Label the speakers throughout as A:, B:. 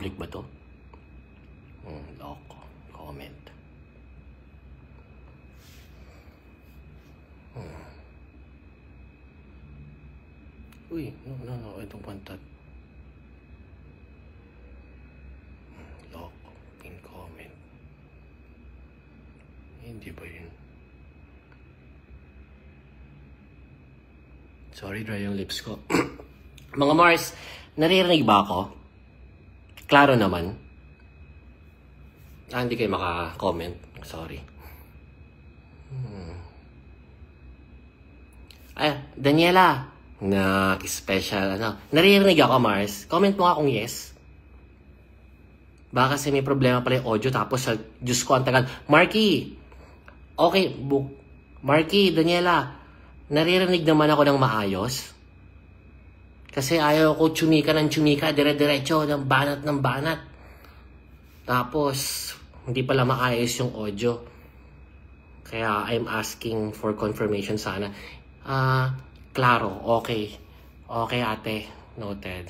A: Public ba to? Loko. Comment. Uy, no, I don't want that. Loko. Pin comment. Hindi ba yun? Sorry, dry yung lips ko. Mga Mars, naririnig ba ako? Klaro naman. Hindi kayo maka-comment. Sorry. Daniela. Special, naririnig ako, Mars. Comment mo nga kung yes. Baka kasi may problema pala yung audio, tapos Diyos ko, ang tagal. Marky! Okay, Marky, Daniela, naririnig naman ako ng maayos. Kasi ayaw ko tsumika ng tsumika, dire-diretso, ng banat. Tapos, hindi pala maayos yung audio. Kaya, I'm asking for confirmation sana. Klaro, okay. Okay, ate. Noted.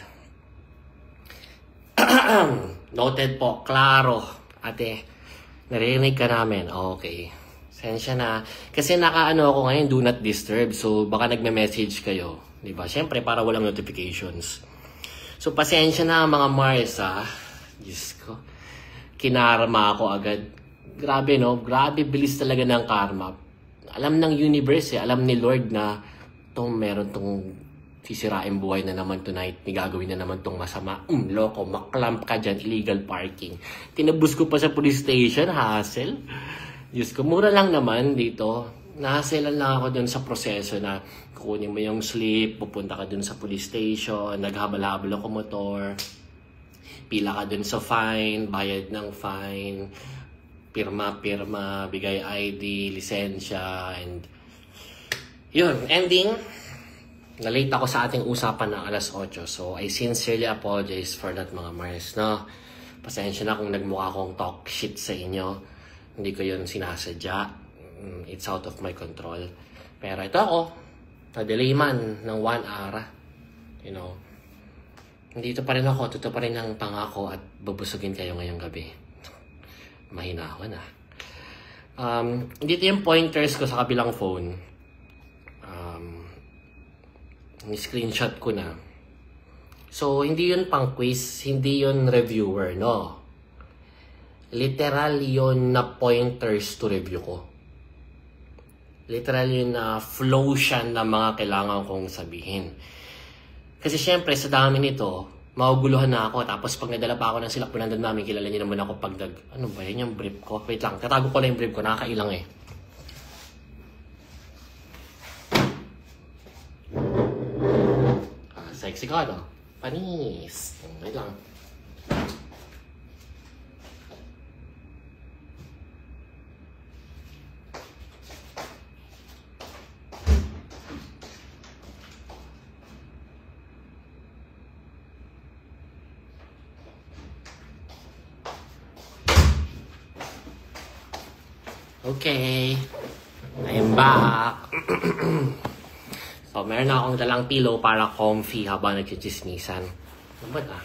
A: Noted po, klaro. Ate, naririnig ka namin. Okay. Sensya na. Kasi ako ngayon, do not disturb. So, baka nagme-message kayo. Diba? Siyempre, para walang notifications. So, pasensya na mga Mars, Diyos ko. Kinarma ako agad. Grabe, no? Grabe, bilis talaga ng karma. Alam ng universe, alam ni Lord na meron tong sisirain buhay na naman tonight. May gagawin na naman tong masama. Loko, maklamp ka dyan. Illegal parking. Tinabos ko pa sa police station. Hassle. Diyos ko, mura lang naman dito. Nahaselan lang ako dun sa proseso na kukunin mo yung slip, pupunta ka dun sa police station, naghabal-habal ako motor, pila ka dun sa fine, bayad ng fine, pirma, bigay ID, lisensya, and yun, ending, na-late ako sa ating usapan ng alas 8. So, I sincerely apologize for that, mga Mars, no? Pasensya na kung nagmukha akong talk shit sa inyo. Hindi ko yun sinasadya. It's out of my control. Pero ito ako, na-delay man ng 1 hour. You know, nandito pa rin ako, totoo pa rin ang pangako at bubusugin kayo ngayong gabi. Mahinahon, dito yung pointers ko sa kabilang phone. Ni-screenshot ko na. So, hindi yun pang quiz, hindi yun reviewer, no? Literal yun na pointers to review ko. Literal yun na flow siya na mga kailangan kong sabihin. Kasi syempre, sa dami nito, maguguluhan na ako. Tapos pag nadala pa ako ng silakbunan namin, kilala niyo naman ako pag ano ba yun yung brief ko? Wait lang, tatago ko na yung brief ko, nakakailang eh. Sexy ka, no? Panis. Wait lang. Okay. I'm back. So, meron na akong dalang pillow para comfy habang nagchichismisan. Ano ba na?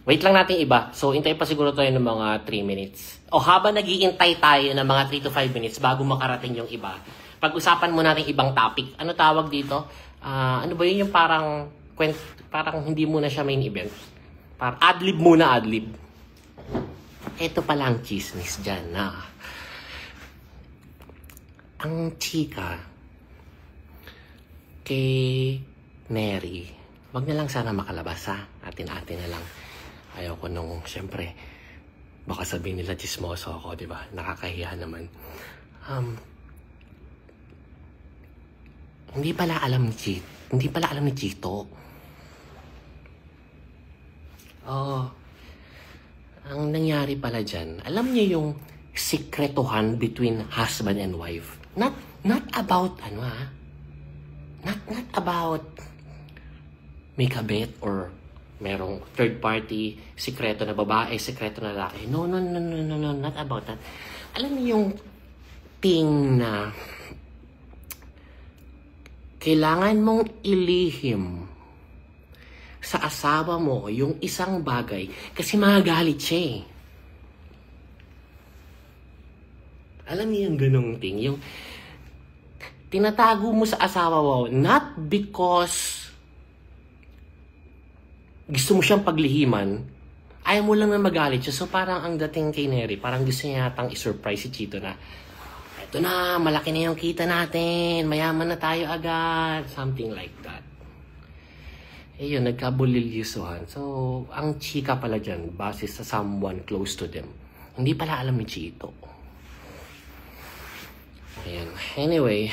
A: Wait lang natin iba. So, intay pa siguro tayo ng mga 3 minutes. O habang nag-iintay tayo ng mga 3 to 5 minutes bago makarating yung iba, pag-usapan mo natin ibang topic. Ano tawag dito? Ano ba yun yung parang hindi muna siya main event? Parang adlib muna, adlib. Ito pala ang chismis dyan, ang chika kay Mary, wag na lang sana makalabas, atin-atin na lang. Ayoko nung, syempre, baka sabihin nila chismoso ako, di ba? Nakakahiya naman. Hindi pala alam ni Chito. Ang nangyari pala dyan, alam niyo yung sekretuhan between husband and wife. Not about Not about may kabit or merong third party, sikreto na babae, sikreto na lalaki. No, not about that. Alam niyo yung thing na kailangan mong ilihim sa asawa mo yung isang bagay kasi magagalit siya eh. Alam niyo yung ganung thing, yung tinatago mo sa asawa mo not because gusto mo siyang paglihiman, ayaw mo lang na magalit siya. So parang ang dating kay Neri, parang gusto niya yatang i-surprise si Chito na, eto na, malaki na yung kita natin, mayaman na tayo agad, something like that. Eh yun, nagkabuliliusuhan. So, ang chika pala dyan, base sa someone close to them. Hindi pala alam ni Chito. Ayan. Anyway,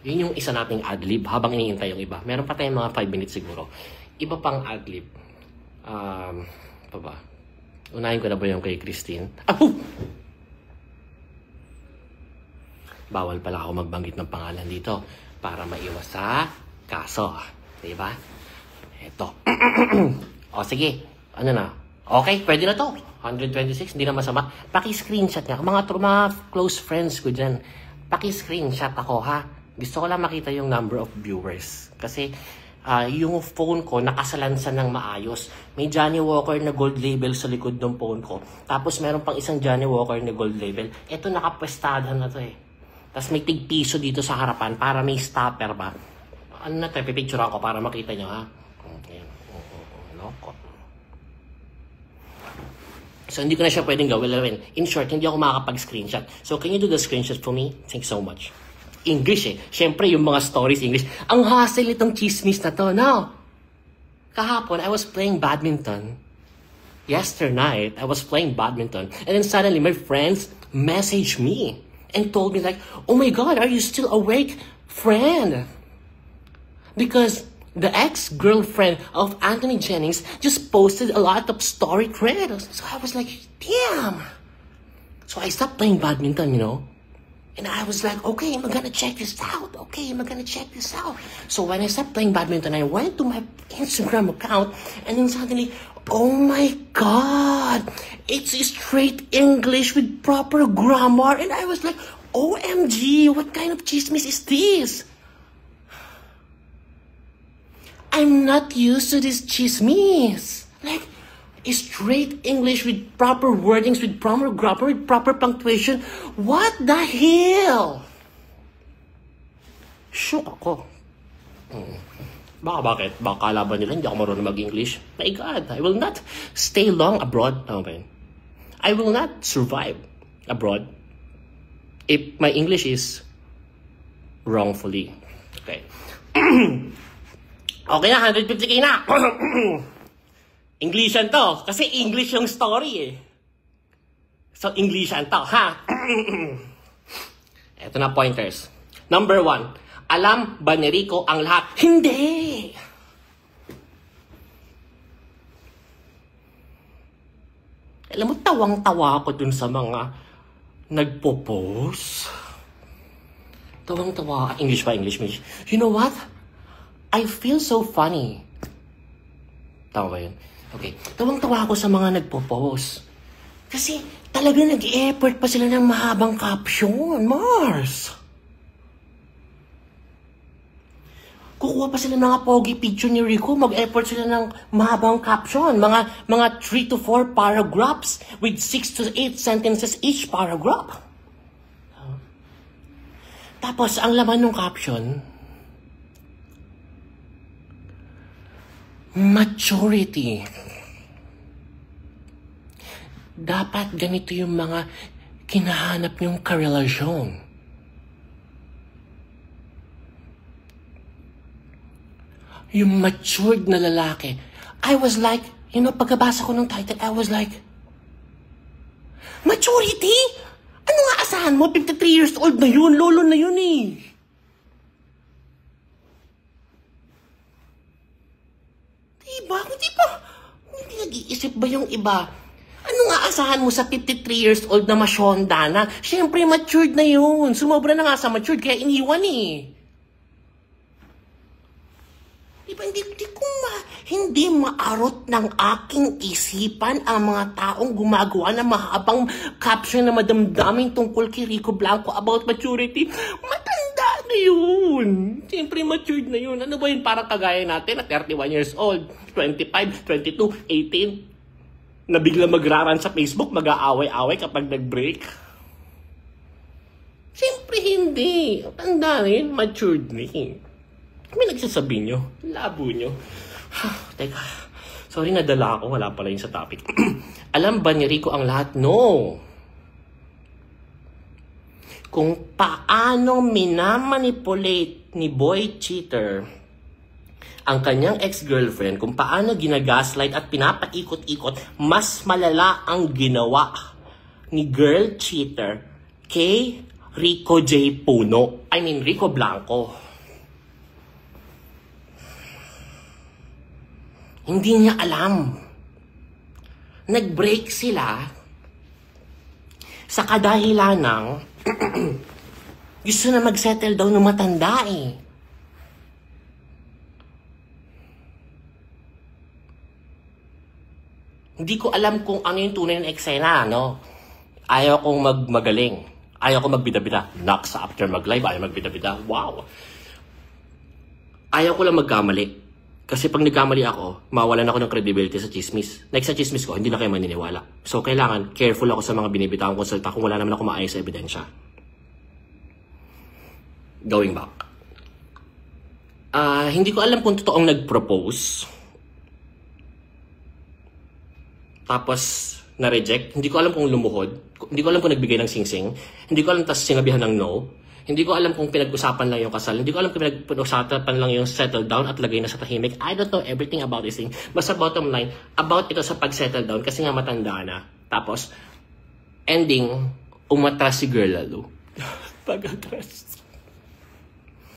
A: yun yung isa nating adlib habang iniintay yung iba. Meron pa tayong mga 5 minutes siguro. Iba pang adlib. Pa ba? Unahin ko na ba yung kay Christine? Bawal pala ako magbanggit ng pangalan dito para maiwas sa kaso. Diba? Eto. O sige. Ano na? Okay, pwede na to. 126, hindi na masama. Paki-screenshot nga. Mga close friends ko dyan. Paki-screenshot ako, ha? Gusto ko lang makita yung number of viewers. Kasi yung phone ko nakasalansan ng maayos. May Johnny Walker na gold label sa likod ng phone ko. Tapos meron pang isang Johnny Walker na gold label. Ito nakapwestahan na to eh. Tapos may tig-piso dito sa harapan para may stopper ba. Ano na tayo, pipicture ako para makita nyo ha. Ayan. Loko. So hindi ko na siya pwedeng gawin. In short, hindi ako makakapag-screenshot. So can you do the screenshot for me? Thanks so much. English eh. Siyempre yung mga stories English. Ang hassle itong chismis na to. Now, kahapon I was playing badminton. Yesterday I was playing badminton. And then suddenly my friends messaged me and told me like, oh my God, are you still awake, friend? Because the ex-girlfriend of Anthony Jennings just posted a lot of story credits. So I was like, damn. So I stopped playing badminton, you know. And I was like, okay, I'm gonna check this out. So when I stopped playing badminton, I went to my Instagram account and then suddenly, oh my God, it's straight English with proper grammar. And I was like, OMG, what kind of chismis is this? I'm not used to this chismis. Like, straight English with proper wordings, with proper grammar, with proper punctuation. What the hell? Shook ako. Bakit? Baka kalaban nila, hindi ako marunong mag-English. My God, I will not stay long abroad. Okay. I will not survive abroad if my English is wrongfully. Okay. Okay na, 150k na. Englishan to. Kasi English yung story eh. So, Englishan to, ha? Ito na pointers. Number 1. Alam ba ni Rico ang lahat? Hindi! Alam mo, tawang-tawa ako dun sa mga nagpo-post. Tawang-tawa. English ba? English. You know what? I feel so funny. Tama ba yun? Okay. Tawang-tawa ako sa mga nagpo-post. Kasi talagang nag-effort pa sila ng mahabang caption. Mars! Kukuha pa sila ng mga pogi picture ni Rico. Mag-effort sila ng mahabang caption. Mga 3 to 4 paragraphs with 6 to 8 sentences each paragraph. Tapos, ang laman ng caption, maturity. Dapat ganito yung mga kinahanap yung karelasyon. Yung matured na lalaki. I was like, you know, pagkabasa ko ng title, I was like, maturity? Ano nga asahan mo? 53 years old na yun. Lolo na yun eh. Diba? Hindi nag-iisip ba yung iba? Ano nga asahan mo sa 53 years old na masyonda na? Siyempre, matured na yun. Sumobra na nga sa matured, kaya iniwan eh. Diba, hindi maarot ng aking isipan ang mga taong gumagawa ng mahabang caption na madamdaming tungkol kay Rico Blanco about maturity. Matanda na yun. Siyempre, matured na yun. Ano ba yun? Parang kagaya natin na 31 years old, 25, 22, 18, na bigla magraran sa Facebook, mag-aaway-aaway kapag nag-break. Siyempre, hindi. Tanda rin, matured na eh. Kami nagsasabi nyo. Labo nyo. Teka. Sorry, nadala ako. Wala pala yun sa topic. Alam ba ni Rico ang lahat? No. Kung paano minamanipulate ni Boy Cheater ang kanyang ex-girlfriend, kung paano ginagaslight at pinapaikot-ikot, mas malala ang ginawa ni Girl Cheater kay Rico J. Puno. I mean, Rico Blanco. Hindi niya alam. Nag-break sila sa kadahilan ng gusto na mag-settle daw ng matanda eh. Hindi ko alam kung ano yung tunay ng eksena, no? Ayaw kong magaling. Ayaw kong magbida-bida. Knocks after mag-live, ayaw magbida-bida. Wow! Ayaw ko lang magkamali. Kasi pag nagkamali ako, mawalan ako ng credibility sa chismis. Like sa chismis ko, hindi na kayo maniniwala. So, kailangan careful ako sa mga binibitawang konsulta kung wala naman ako maayos sa ebidensya. Going back. Hindi ko alam kung totoong nag-propose. Tapos, na-reject. Hindi ko alam kung lumuhod. Hindi ko alam kung nagbigay ng singsing. Hindi ko alam tas sinabihan ng no. Hindi ko alam kung pinag-usapan lang yung kasal. Hindi ko alam kung pinag-usapan lang yung settle down at lagay na sa tahimik. I don't know everything about this thing. Basta bottom line, about ito sa pag-settle down kasi nga matanda na. Tapos, ending, umatras si Girl lalo. Pag-atras.